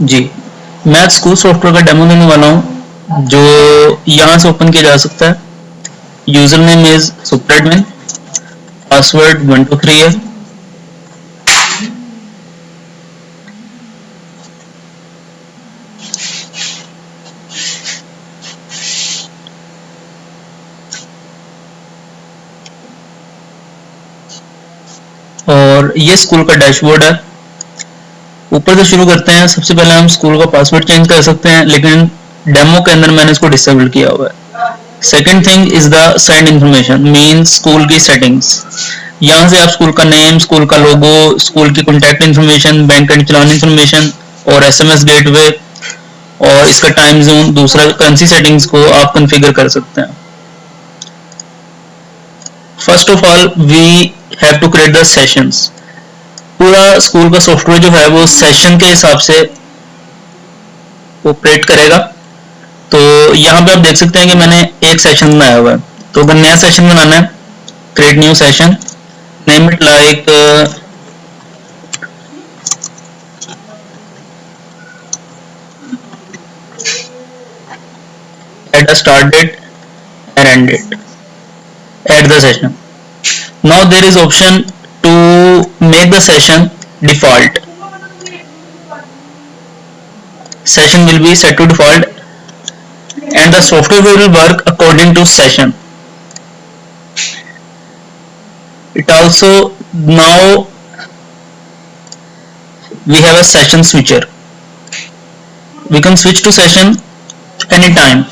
जी, मैं आज school software का डेमो देने वाला हूँ जो यहाँ से ओपन किया जा सकता है। यूजर नेम इज सुपरेडमिन, पासवर्ड 123 है। और ये स्कूल का डैशबोर्ड है। ऊपर से शुरू करते हैं। सबसे पहले हम स्कूल का पासवर्ड चेंज कर सकते हैं, लेकिन डेमो के अंदर मैंने इसको डिसेबल किया हुआ है। Second thing is the send information, means school की सेटिंग्स। यहाँ से आप स्कूल का नेम, स्कूल का लोगो, स्कूल की contact information, bank and challan information और एसएमएस गेटवे और इसका टाइम जोन, दूसरा करेंसी सेटिंग्स को आप कॉन्फ़िगर कर सकते हैं। First of all we have to create the sessions. पूरा स्कूल का सॉफ्टवेयर जो है वो सेशन के हिसाब से ऑपरेट करेगा। तो यहाँ पे आप देख सकते हैं कि मैंने एक सेशन बनाया हुआ है। तो अगर नया सेशन बनाना है, create new session, name it like add a start date and end date, add the session. Now there is option to make the session default. Session will be set to default and the software will work according to session. It also, now we have a session switcher. We can switch to session anytime.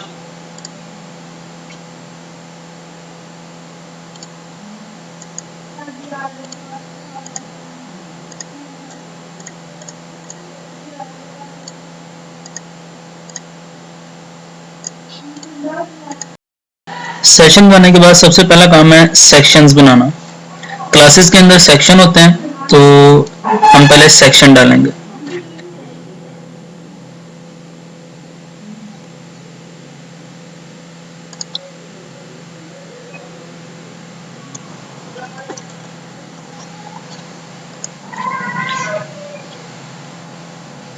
Session बनाने के बाद सबसे पहला काम है sections बनाना। Classes के अंदर section होते हैं, तो हम पहले सेक्शन डालेंगे।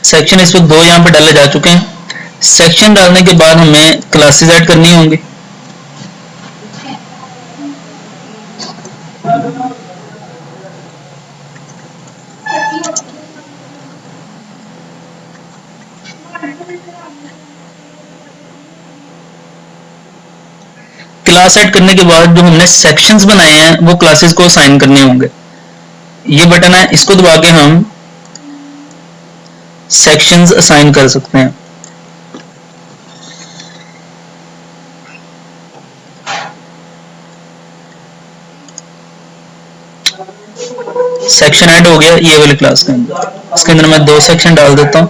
सेक्शन इस वक्त 2 यहाँ पे डाले जा चुके हैं। सेक्शन डालने के बाद हमें क्लासेस ऐड करनी होंगी। क्लास ऐड करने के बाद जो हमने सेक्शंस बनाए हैं वो क्लासेस को असाइन करने होंगे। ये बटन है, इसको दबा के हम सेक्शंस असाइन कर सकते हैं। सेक्शन ऐड हो गया ये वाली क्लास के अंदर। इसके अंदर मैं 2 सेक्शन डाल देता हूँ।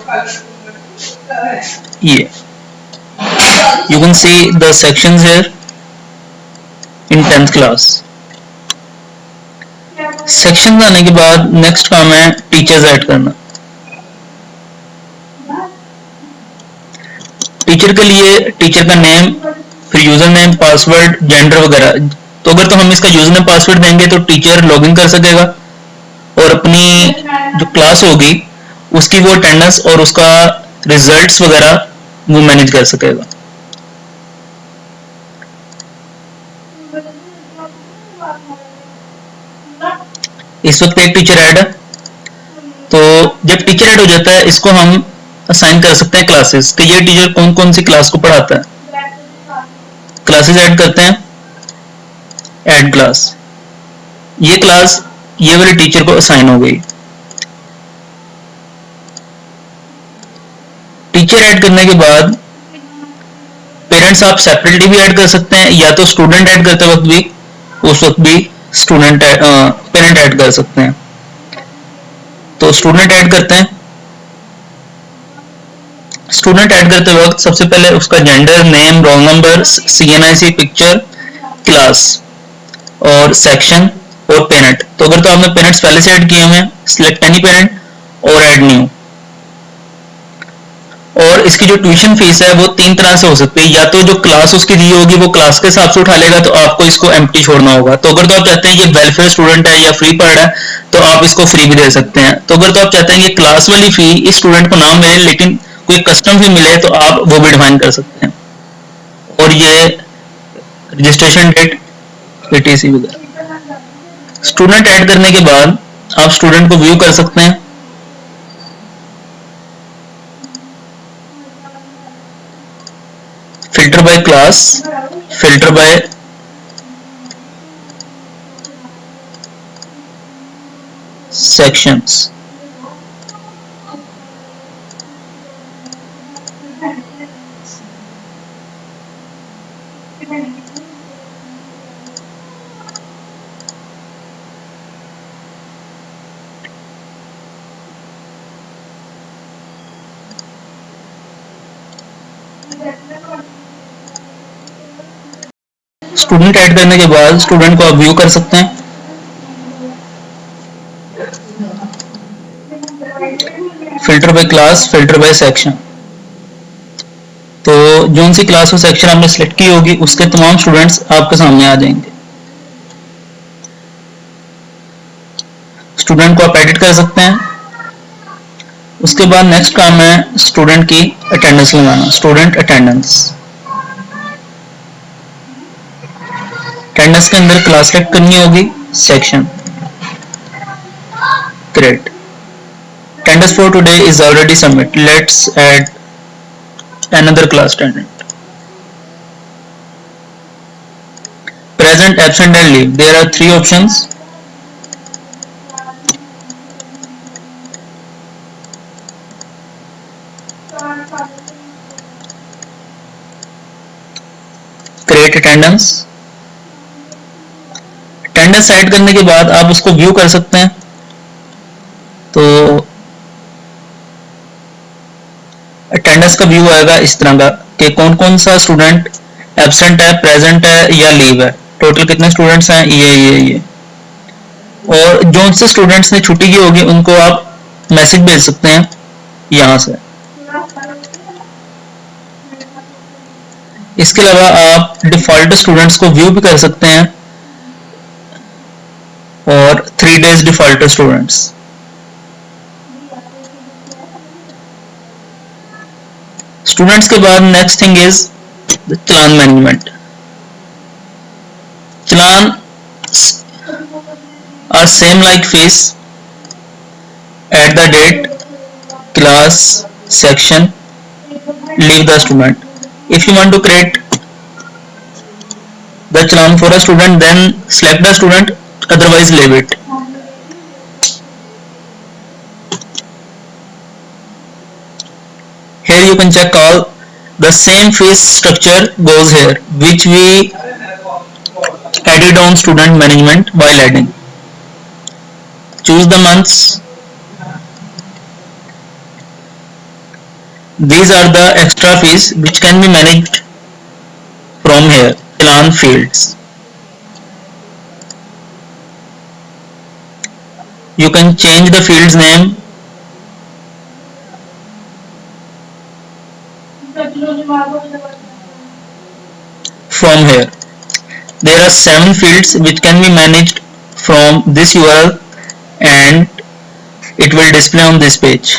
ये you can see the sections here in 10th class. Section आने के बाद नेक्स्ट काम है टीचर्स ऐड करना। टीचर के लिए टीचर का नेम, फिर यूजर नेम, पासवर्ड, जेंडर वगैरह। तो अगर तो हम इसका यूजर नेम पासवर्ड देंगे तो टीचर लॉगिन कर सकेगा और अपनी जो क्लास होगी उसकी वो अटेंडेंस और उसका रिजल्ट्स वगैरह वो मैनेज कर सकेगा। इस वक्त एक टीचर ऐड है। तो जब टीचर ऐड हो जाता है इसको हम असाइन कर सकते हैं क्लासेस कि ये टीचर कौन कौन सी क्लास को पढ़ाता है। क्लासेस ऐड करते हैं, ऐड क्लास। ये क्लास ये वाले टीचर को असाइन हो गई। टीचर ऐड करने के बाद पेरेंट्स आप सेपरेटली भी ऐड कर सकते हैं, या तो स्टूडेंट ऐड करते वक्त भी उस वक्त भी स्टूडेंट पेरेंट ऐड कर सकते हैं। तो स्टूडेंट ऐड करते हैं। स्टूडेंट ऐड करते वक्त सबसे पहले उसका gender, name, roll number, CNIC, picture, class और सेक्शन और पेरेंट। तो अगर तो आपने पेरेंट्स पहले से ऐड किए हुए हैं, सिलेक्ट एनी पेरेंट और ऐड न्यू। और इसकी जो ट्यूशन फीस है वो 3 तरह से हो सकती है, या तो जो क्लास उसकी दी होगी वो क्लास के हिसाब से उठा लेगा, तो आपको इसको एम्प्टी छोड़ना होगा। तो अगर तो आप चाहते हैं ये वेलफेयर स्टूडेंट है या फ्री पढ़ रहा है तो आप इसको फ्री भी दे सकते हैं। तो अगर तो आप चाहते हैं कि क्लास वाली फी इस स्टूडेंट को ना मिले लेकिन कोई कस्टम फी मिले तो आप वो भी डिफाइन कर सकते हैं। और ये रजिस्ट्रेशन डेट पीटीसी वगैरह। स्टूडेंट ऐड करने के बाद आप स्टूडेंट को व्यू कर सकते हैं। filter by class, filter by sections. Student add करने के बाद स्टूडेंट को आप व्यू कर सकते हैं। Filter by class, filter by section. तो जो सी क्लास और सेक्शन आपने सिलेक्ट की होगी उसके तमाम स्टूडेंट्स आपके सामने आ जाएंगे। स्टूडेंट को आप एडिट कर सकते हैं। उसके बाद नेक्स्ट काम है स्टूडेंट की अटेंडेंस लगाना, स्टूडेंट अटेंडेंस। अटेंडेंस के अंदर क्लास सेलेक्ट करनी होगी, section, great. Attendance for today is already submit. Let's add another class attendant. Present, absent and leave. There are 3 options. Create attendance. Attendance add करने के बाद आप उसको व्यू कर सकते हैं। तो अटेंडेंस का व्यू आएगा इस तरह का कि कौन कौन सा स्टूडेंट एब्सेंट है, प्रेजेंट है या लीव है, टोटल कितने स्टूडेंट्स हैं, ये। और जो से स्टूडेंट्स ने छुट्टी की होगी उनको आप मैसेज भेज सकते हैं यहां से। इसके अलावा आप डिफॉल्ट स्टूडेंट्स को व्यू भी कर सकते हैं और 3 days डिफॉल्ट स्टूडेंट्स। स्टूडेंट्स के बाद next thing is challan management. Challan are same like fees, at the date, class, section, leave the student. If you want to create the challan for a student, then select the student, otherwise leave it. Here you can check all the same fees structure goes here, which we added on student management while adding. Choose the months. These are the extra fees which can be managed from here, challan fields. You can change the field's name. From here, there are 7 fields which can be managed from this URL and it will display on this page.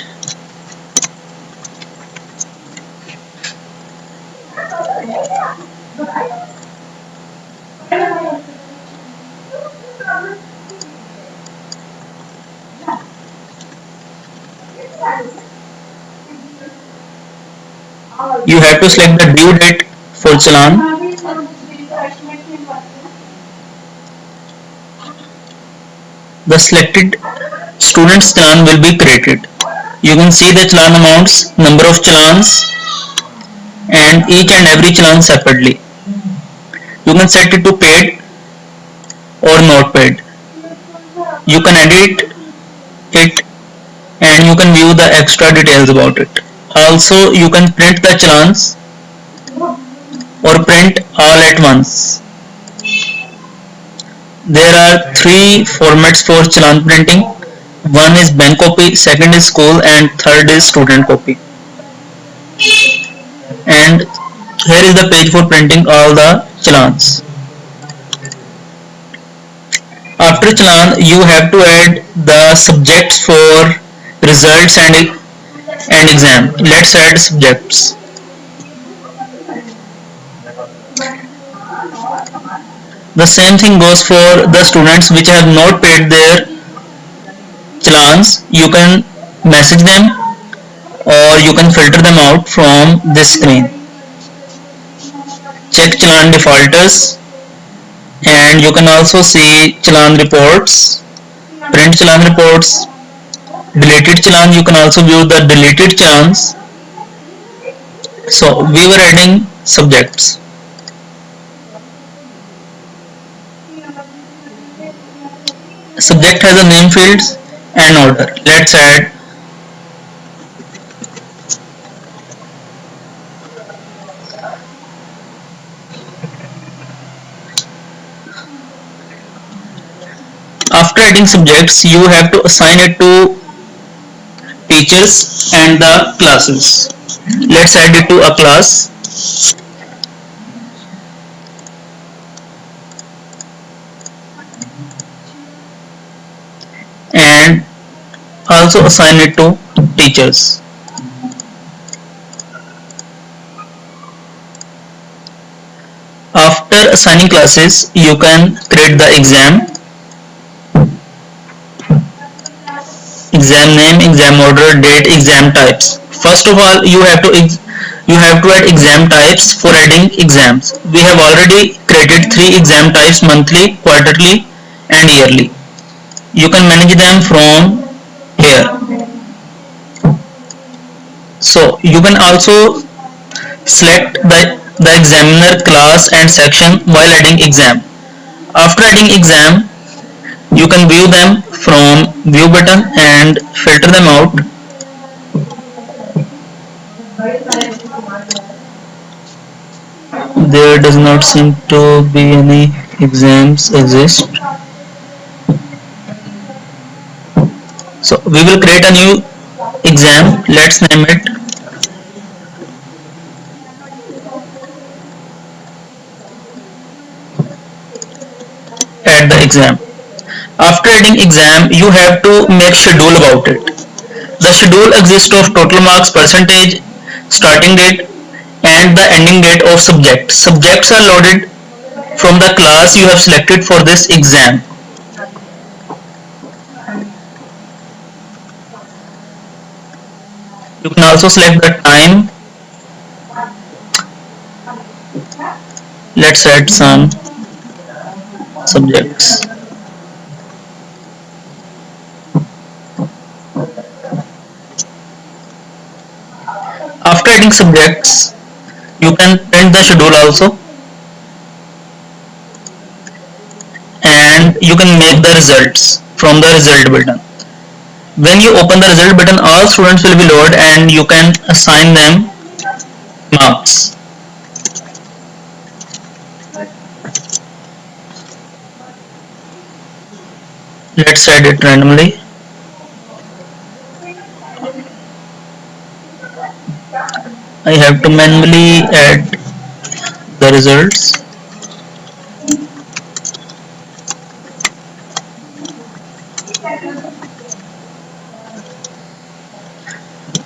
You have to select the due date for challan. The selected student's challan will be created. You can see the challan amounts, number of challans, and each and every challan separately. You can set it to paid or not paid. You can edit it and you can view the extra details about it. Also, you can print the challans or print all at once. There are 3 formats for challan printing. One is bank copy, second is school, and third is student copy. and here is the page for printing all the challans. After challan, you have to add the subjects for results and exam. Let's add subjects. The same thing goes for the students which have not paid their challans. You can message them or you can filter them out from this screen. Check challan defaulters, and you can also see challan reports, print challan reports, deleted challan. You can also view the deleted challans. So we were adding subjects. Subject has a name fields and order. Let's add after adding subjects you have to assign it to teachers and the classes. Let's add it to a class and also assign it to teachers. After assigning classes you can create the exam name, exam order, date, exam types. First of all you have to add exam types for adding exams. We have already created 3 exam types: monthly, quarterly and yearly. You can manage them from here. So you can also select the examiner class and section while adding exam. After adding exam you can view them from view button and filter them out. There does not seem to be any exams exist. So we will create a new exam. Let's name it add the exam. After adding exam you have to make schedule about it. The schedule exists of total marks, percentage, starting date and the ending date of subject. Subjects are loaded from the class you have selected for this exam. You can also select the time. Let's add some subjects. After adding subjects you can print the schedule also, and you can make the results from the result button. When you open the result button all students will be loaded and you can assign them marks. Let's add it randomly. I have to manually add the results.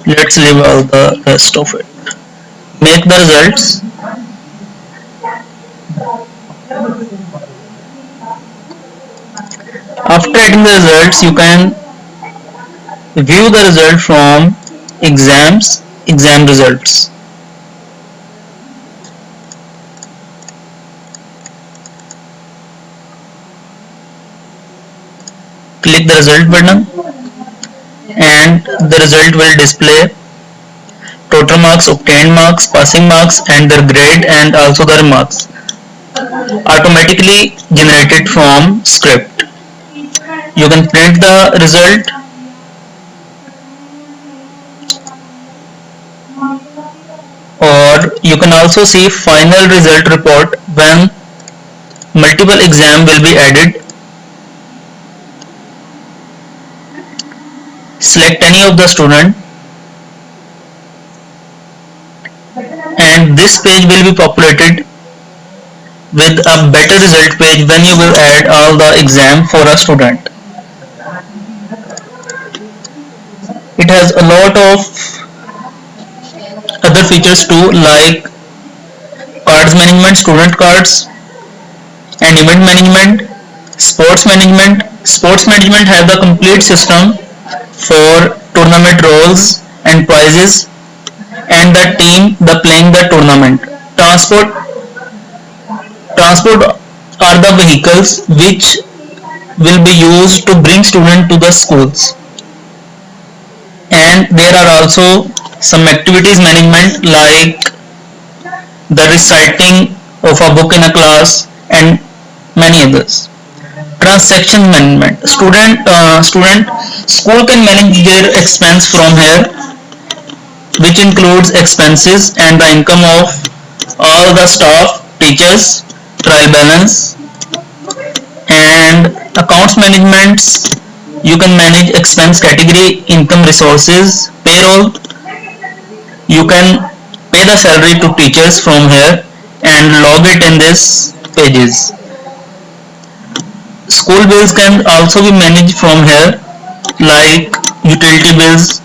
Let's leave all the rest of it. Make the results. After adding the results you can view the result from exam results. Click the result button and the result will display total marks, obtained marks, passing marks and their grade and also their marks automatically generated from script. You can print the result or you can also see final result report when multiple exam will be added. Select any of the student this page will be populated with a better result page when you will add all the exam for a student. It has a lot of other features too, like cards management, student cards, and event management, sports management. Sports management has the complete system for tournament roles and prizes and the team the playing the tournament. Transport are the vehicles which will be used to bring students to the schools, and there are also some activities management like the reciting of a book in a class and many others. Transaction management, student school can manage their expense from here, which includes expenses and the income of all the staff, teachers, trial balance, and accounts management. You can manage expense category, income resources, payroll. You can pay the salary to teachers from here and log it in this pages. School bills can also be managed from here, like utility bills.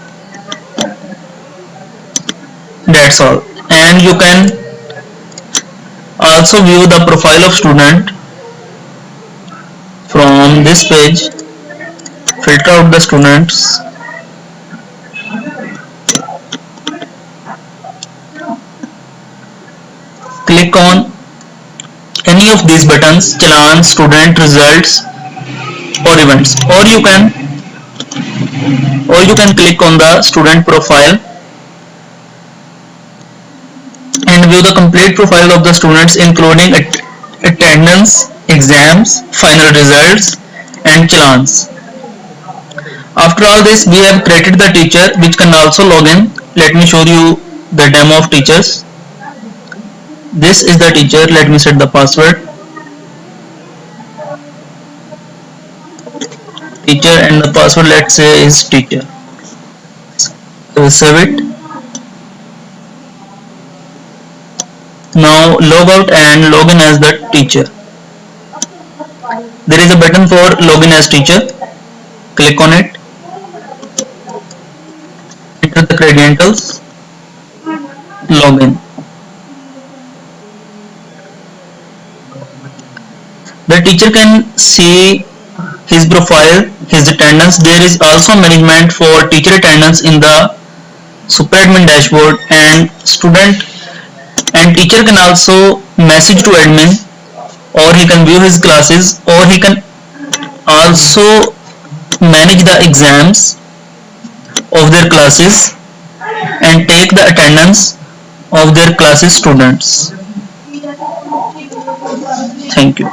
That's all. And you can also view the profile of student from this page. Filter out the students. Click on any of these buttons: challan, student, results, or events, or you can click on the student profile and view the complete profile of the students, including attendance, exams, final results, and challans. After all this, we have created the teacher which can also log in. Let me show you the demo of teachers. This is the teacher. Let me set the password. Teacher, and the password, let's say, is teacher. Save it. Now log out and log in as the teacher. There is a button for login as teacher. Click on it. Enter the credentials. Login. The teacher can see his profile, his attendance. There is also management for teacher attendance in the super admin dashboard, and student and teacher can also message to admin, or he can view his classes, or he can also manage the exams of their classes and take the attendance of their classes students. Thank you.